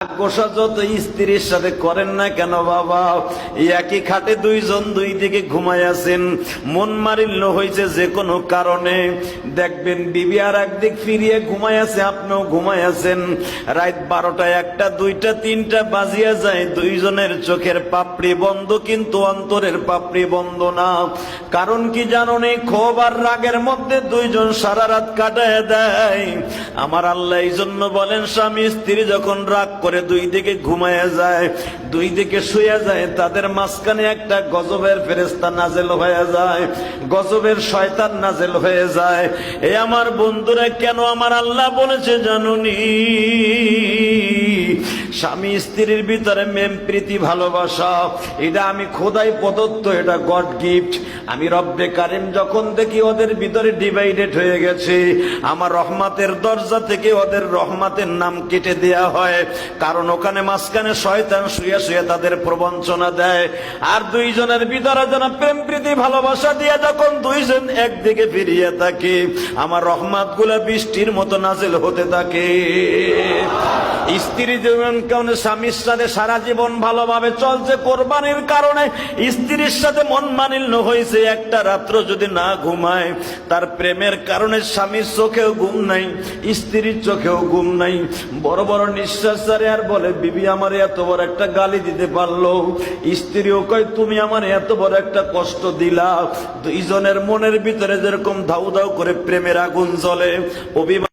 গোসা যত স্ত্রীর সাথে করেন না কেন বাবা, একই খাটে দুইজন দুই দিকে ঘুমায় আছেন, মন মারিল্য হয়েছে যে কোনো কারণে, দেখবেন বিবি আর একদিক ফিরিয়ে ঘুমায় আছে, আপনিও ঘুমায় আছেন। রাত 12টা 1টা 2টা 3টা বাজিয়া যায়, দুইজনের চোখের পাপড়ি বন্ধ, কিন্তু অন্তরের পাপড়ি বন্ধ না। কারণ কি জানো নি? ক্ষোভ আর রাগের মধ্যে দুইজন সারা রাত কাটায় দেয়। আমার আল্লাহ এই জন্য বলেন, স্বামী স্ত্রী যখন রাগ করে দুই দিকে ঘুমায়া যায়, দুই দিকে শুয়ে যায়, তাদের মাঝখানে একটা গজবের ফেরেশতা নাজেল হয়ে যায়, গজবের শয়তান নাজেল হয়ে যায়। এ আমার বন্ধুরা, কেন আমার আল্লাহ বলেছে জানুনি? স্বামী স্ত্রীর ভিতরে মেম প্রীতি ভালোবাসা, এটা আমি খোদাই প্রদত্ত, এটা গড গিফট। আমি রব্বে কারিম যখন দেখি ওদের ভিতরে ডিভাইডেড হয়ে গেছে, আমার রহমতের দরজা থেকে ওদের রহমতের নাম কেটে দেয়া হয়। কারণ ওখানে মাঝখানে শয়তান শুয়ে শুয়ে তাদের প্রবঞ্চনা দেয়। আর দুইজনের ভিতরে যেন প্রেম প্রীতি ভালোবাসা দিয়ে যখন দুইজন একদিকে ফিরিয়ে থাকে, আমার রহমত গুলা বৃষ্টির মতো নাজিল হতে থাকে। স্ত্রী যেমন কারণে স্বামীর সাথে সারা জীবন ভালোভাবে চলছে, কোরবানির কারণে স্ত্রীর সাথে মন মানিল্য হয়েছে, একটা রাত্র যদি না ঘুমায়, তার প্রেমের কারণে স্বামীর চোখেও ঘুম নাই, স্ত্রীর চোখেও ঘুম নাই। বড় বড় নিঃশ্বাস ছাড়ে আর বলে, বিবি আমার এত বড় একটা গালি দিতে পারলো। স্ত্রীও কয়, তুমি আমার এত বড় একটা কষ্ট দিলা। দুইজনের মনের ভিতরে যেরকম ধাউ ধাউ করে প্রেমের আগুন জ্বলে, অভিমান